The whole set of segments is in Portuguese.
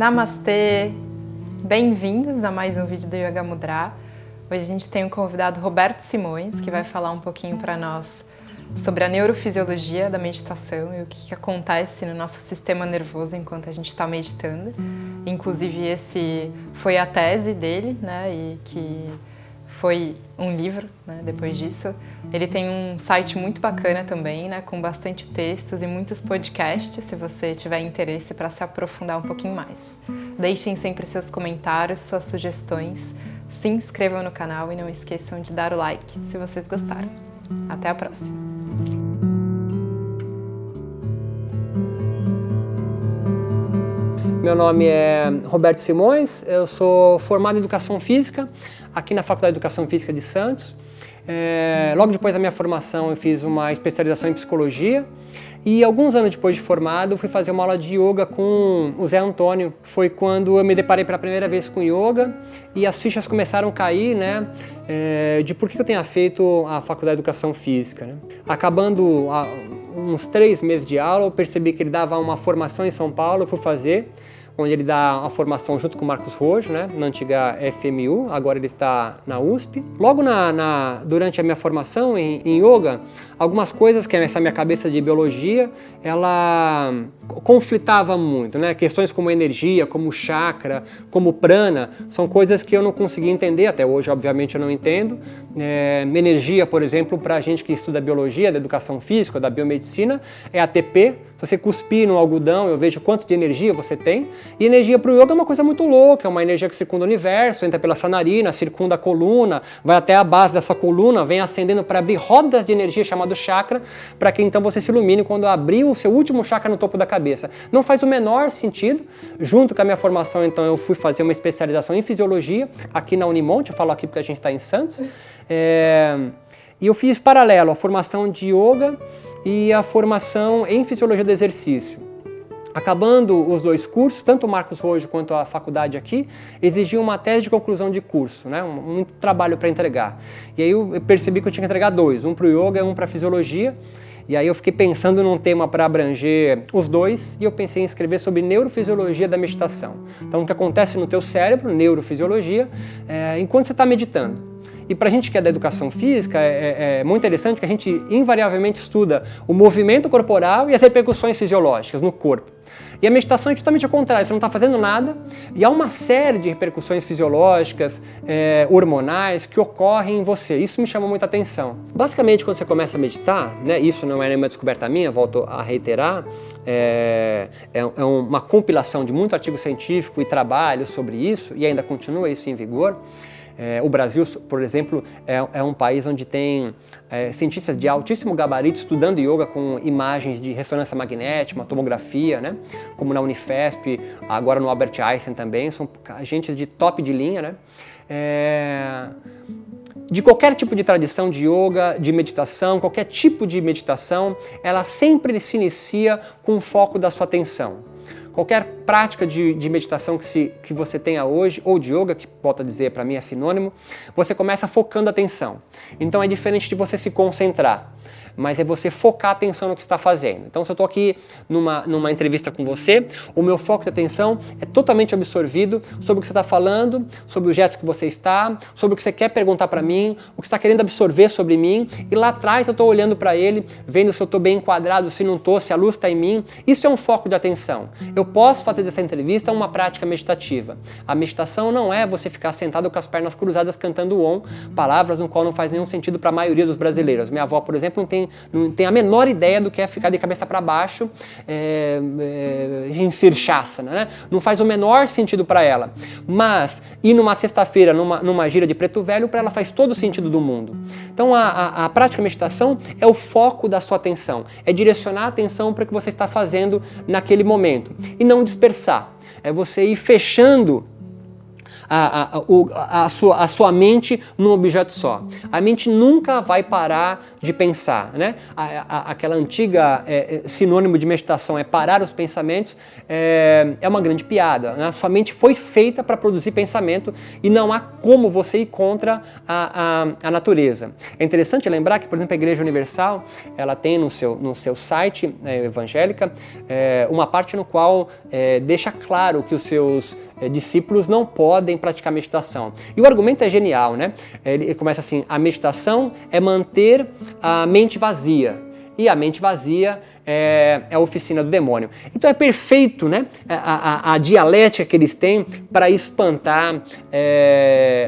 Namastê! Bem-vindos a mais um vídeo do Yoga Mudra. Hoje a gente tem um convidado, Roberto Simões, que vai falar um pouquinho para nós sobre a neurofisiologia da meditação e o que acontece no nosso sistema nervoso enquanto a gente está meditando. Inclusive, esse foi a tese dele, né? E que foi um livro, né, depois disso. Ele tem um site muito bacana também, né, com bastante textos e muitos podcasts, se você tiver interesse para se aprofundar um pouquinho mais. Deixem sempre seus comentários, suas sugestões, se inscrevam no canal e não esqueçam de dar o like se vocês gostaram. Até a próxima! Meu nome é Roberto Simões, eu sou formado em Educação Física aqui na Faculdade de Educação Física de Santos. Logo depois da minha formação eu fiz uma especialização em Psicologia e alguns anos depois de formado eu fui fazer uma aula de Yoga com o Zé Antônio. Foi quando eu me deparei pela primeira vez com Yoga e as fichas começaram a cair, né, de por que eu tenha feito a Faculdade de Educação Física, né? Acabando uns 3 meses de aula, eu percebi que ele dava uma formação em São Paulo, eu fui fazer, onde ele dá a formação junto com o Marcos Rojo, né, na antiga FMU, agora ele está na USP. Logo durante a minha formação em Yoga, algumas coisas que essa minha cabeça de biologia, ela conflitava muito, né? Questões como energia, como chakra, como prana, são coisas que eu não conseguia entender, até hoje obviamente eu não entendo. Energia, por exemplo, para a gente que estuda biologia, da educação física, da biomedicina, é ATP. Se você cuspir no algodão, eu vejo quanto de energia você tem. E energia para o yoga é uma coisa muito louca, é uma energia que circunda o universo, entra pela sua narina, circunda a coluna, vai até a base da sua coluna, vem ascendendo para abrir rodas de energia chamado chakra, para que então você se ilumine quando abrir o seu último chakra no topo da cabeça. Não faz o menor sentido. Junto com a minha formação, então, eu fui fazer uma especialização em fisiologia aqui na Unimonte, eu falo aqui porque a gente está em Santos. E eu fiz paralelo a formação de yoga e a formação em fisiologia do exercício. Acabando os 2 cursos, tanto o Marcos Rojo quanto a faculdade aqui, exigiam uma tese de conclusão de curso, né? Um trabalho para entregar. E aí eu percebi que eu tinha que entregar 2, um para o yoga e um para a fisiologia. E aí eu fiquei pensando num tema para abranger os 2 e eu pensei em escrever sobre neurofisiologia da meditação. Então, o que acontece no teu cérebro, neurofisiologia, enquanto você está meditando. E para a gente que é da educação física, é muito interessante que a gente invariavelmente estuda o movimento corporal e as repercussões fisiológicas no corpo. E a meditação é justamente o contrário, você não está fazendo nada e há uma série de repercussões fisiológicas, hormonais que ocorrem em você. Isso me chamou muita atenção. Basicamente, quando você começa a meditar, né, isso não é nenhuma descoberta minha, volto a reiterar, é uma compilação de muito artigo científico e trabalho sobre isso, e ainda continua isso em vigor. O Brasil, por exemplo, é um país onde tem cientistas de altíssimo gabarito estudando yoga com imagens de ressonância magnética, uma tomografia, né? Como na Unifesp, agora no Albert Einstein também, são gente de top de linha, né? De qualquer tipo de tradição de yoga, de meditação, qualquer tipo de meditação, ela sempre se inicia com o foco da sua atenção. Qualquer prática de meditação que você tenha hoje, ou de yoga, que volto a dizer, para mim é sinônimo, você começa focando a atenção. Então é diferente de você se concentrar, mas é você focar a atenção no que está fazendo. Então, se eu estou aqui numa entrevista com você, o meu foco de atenção é totalmente absorvido sobre o que você está falando, sobre o gesto que você está, sobre o que você quer perguntar para mim, o que você está querendo absorver sobre mim, e lá atrás eu estou olhando para ele, vendo se eu estou bem enquadrado, se não estou, se a luz está em mim. Isso é um foco de atenção. Eu posso fazer dessa entrevista uma prática meditativa. A meditação não é você ficar sentado com as pernas cruzadas cantando Om, palavras no qual não faz nenhum sentido para a maioria dos brasileiros. Minha avó, por exemplo, não tem a menor ideia do que é ficar de cabeça para baixo em Sirsasana, né? Não faz o menor sentido para ela. Mas ir numa sexta-feira, numa gira de preto velho, para ela faz todo o sentido do mundo. Então a prática de meditação é o foco da sua atenção, é direcionar a atenção para o que você está fazendo naquele momento e não dispersar. É você ir fechando a sua mente num objeto só. A mente nunca vai parar de pensar, né? Aquela antiga sinônimo de meditação é parar os pensamentos, é uma grande piada, né? Sua mente foi feita para produzir pensamento e não há como você ir contra a natureza. É interessante lembrar que, por exemplo, a Igreja Universal, ela tem no seu site evangélica uma parte no qual deixa claro que os seus discípulos não podem praticar meditação. E o argumento é genial, né? Ele começa assim: a meditação é manter a mente vazia, e a mente vazia é a oficina do demônio. Então é perfeito, né, a dialética que eles têm para espantar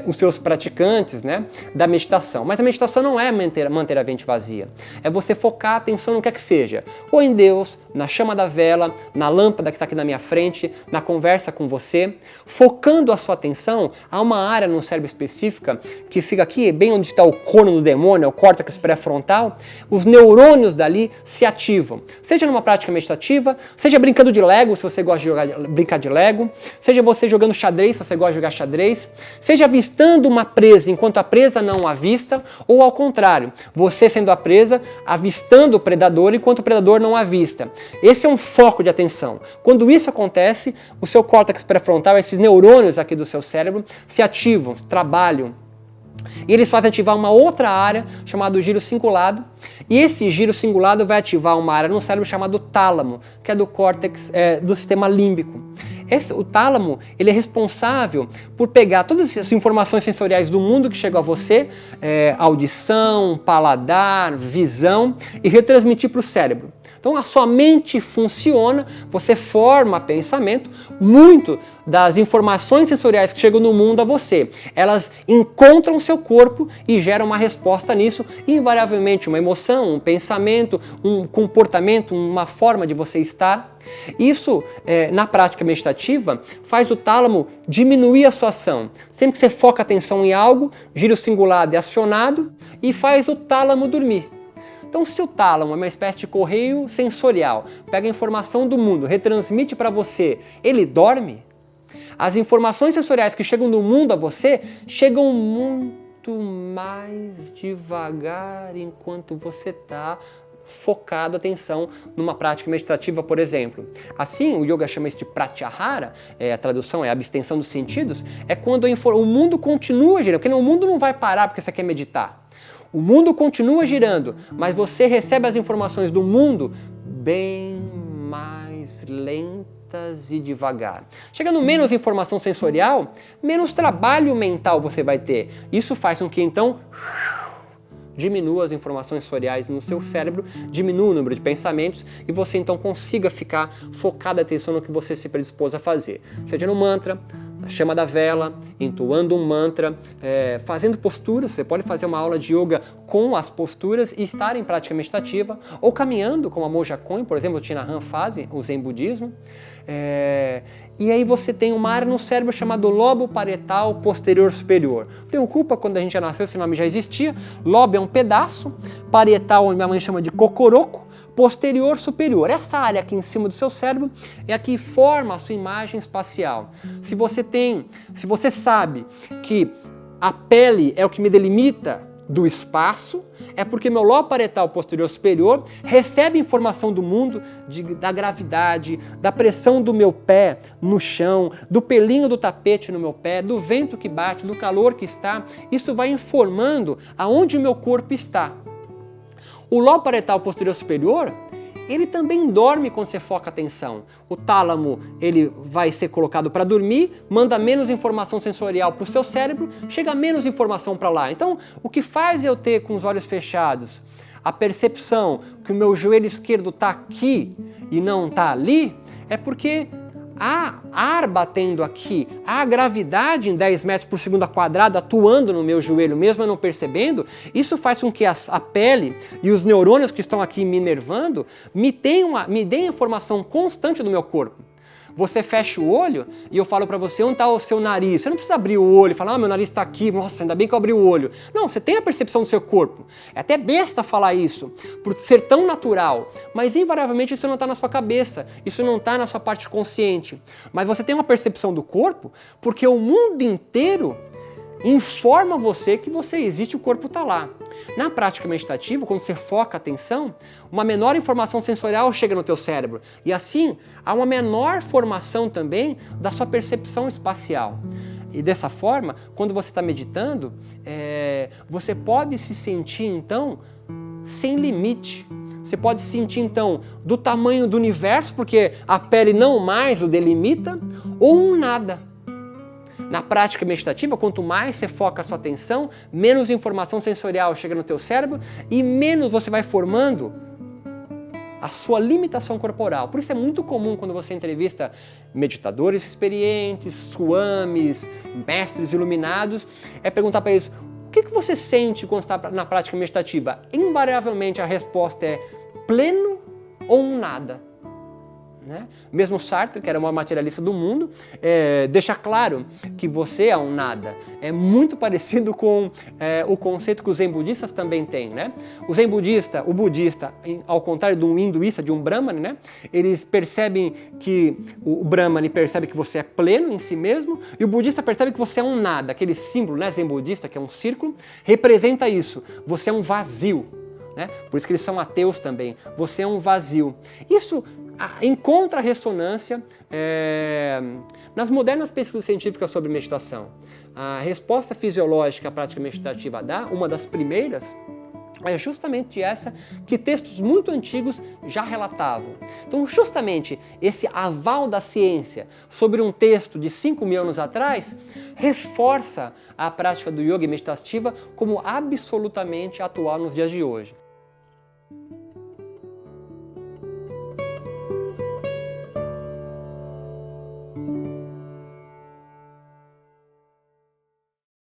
os seus praticantes, né, da meditação. Mas a meditação não é manter a mente vazia. É você focar a atenção no que é que seja. Ou em Deus, na chama da vela, na lâmpada que está aqui na minha frente, na conversa com você. Focando a sua atenção, há uma área no cérebro específica que fica aqui, bem onde está o corno do demônio, o córtex pré-frontal. Os neurônios dali se ativam. Seja numa prática meditativa, seja brincando de Lego, se você gosta de brincar de Lego, seja você jogando xadrez, se você gosta de jogar xadrez, seja avistando uma presa enquanto a presa não avista, ou ao contrário, você sendo a presa, avistando o predador enquanto o predador não avista. Esse é um foco de atenção. Quando isso acontece, o seu córtex pré-frontal, esses neurônios aqui do seu cérebro, se ativam, trabalham. E eles fazem ativar uma outra área chamada giro cingulado, e esse giro cingulado vai ativar uma área no cérebro chamada tálamo, que é do córtex do sistema límbico. O tálamo, ele é responsável por pegar todas as informações sensoriais do mundo que chegou a você, audição, paladar, visão, e retransmitir para o cérebro. Então a sua mente funciona, você forma pensamento, muito das informações sensoriais que chegam no mundo a você, elas encontram o seu corpo e geram uma resposta nisso, invariavelmente uma emoção, um pensamento, um comportamento, uma forma de você estar. Isso, na prática meditativa, faz o tálamo diminuir a sua ação. Sempre que você foca a atenção em algo, giro cingulado é acionado e faz o tálamo dormir. Então, se o tálamo é uma espécie de correio sensorial, pega a informação do mundo, retransmite para você, ele dorme, as informações sensoriais que chegam do mundo a você chegam muito mais devagar enquanto você está focado a atenção numa prática meditativa, por exemplo. Assim, o yoga chama isso de pratyahara, a tradução é abstenção dos sentidos, é quando o mundo continua girando, porque o mundo não vai parar porque você quer meditar. O mundo continua girando, mas você recebe as informações do mundo bem mais lentas e devagar. Chegando menos informação sensorial, menos trabalho mental você vai ter. Isso faz com que então diminua as informações sensoriais no seu cérebro, diminua o número de pensamentos e você então consiga ficar focado a atenção no que você se predispôs a fazer. Seja no mantra, na chama da vela, entoando um mantra, fazendo posturas. Você pode fazer uma aula de yoga com as posturas e estar em prática meditativa, ou caminhando, como a Monja Coen, por exemplo, o Thich Nhat Hanh faz, o Zen budismo. E aí você tem uma área no cérebro chamada lobo parietal posterior superior. Não tenho culpa, quando a gente já nasceu, esse nome já existia. Lobo é um pedaço, parietal, minha mãe chama de cocoroco, posterior superior. Essa área aqui em cima do seu cérebro é a que forma a sua imagem espacial. Se você sabe que a pele é o que me delimita do espaço, é porque meu lobo parietal posterior superior recebe informação do mundo, da gravidade, da pressão do meu pé no chão, do pelinho do tapete no meu pé, do vento que bate, do calor que está. Isso vai informando aonde o meu corpo está. O lobo parietal posterior superior, ele também dorme quando você foca a atenção. O tálamo, ele vai ser colocado para dormir, manda menos informação sensorial para o seu cérebro, chega menos informação para lá. Então, o que faz eu ter com os olhos fechados a percepção que o meu joelho esquerdo está aqui e não está ali, é porque há ar batendo aqui, há gravidade em 10 metros por segundo quadrado atuando no meu joelho, mesmo eu não percebendo. Isso faz com que a pele e os neurônios que estão aqui me inervando me deem informação constante do meu corpo. Você fecha o olho e eu falo para você onde está o seu nariz. Você não precisa abrir o olho e falar, meu nariz está aqui, nossa, ainda bem que eu abri o olho. Não, você tem a percepção do seu corpo. É até besta falar isso, por ser tão natural. Mas invariavelmente isso não está na sua cabeça, isso não está na sua parte consciente. Mas você tem uma percepção do corpo porque o mundo inteiro informa você que você existe, o corpo está lá. Na prática meditativa, quando você foca a atenção, uma menor informação sensorial chega no teu cérebro. E assim, há uma menor formação também da sua percepção espacial. E dessa forma, quando você está meditando, você pode se sentir, então, sem limite. Você pode se sentir, então, do tamanho do universo, porque a pele não mais o delimita, ou um nada. Na prática meditativa, quanto mais você foca a sua atenção, menos informação sensorial chega no teu cérebro e menos você vai formando a sua limitação corporal. Por isso é muito comum quando você entrevista meditadores experientes, swamis, mestres iluminados, perguntar para eles: o que você sente quando está na prática meditativa? Invariavelmente a resposta é pleno ou um nada. Né? Mesmo Sartre, que era o maior materialista do mundo, deixa claro que você é um nada. É muito parecido com o conceito que os zen budistas também têm. Né? O zen budista, o budista, ao contrário de um hinduísta, de um brahmane, né? Eles percebem que o brahmane percebe que você é pleno em si mesmo e o budista percebe que você é um nada. Aquele símbolo, né, zen budista, que é um círculo, representa isso. Você é um vazio. Né? Por isso que eles são ateus também. Você é um vazio. Isso encontra ressonância nas modernas pesquisas científicas sobre meditação. A resposta fisiológica à prática meditativa dá, uma das primeiras, é justamente essa que textos muito antigos já relatavam. Então, justamente esse aval da ciência sobre um texto de 5.000 anos atrás reforça a prática do yoga e meditativa como absolutamente atual nos dias de hoje.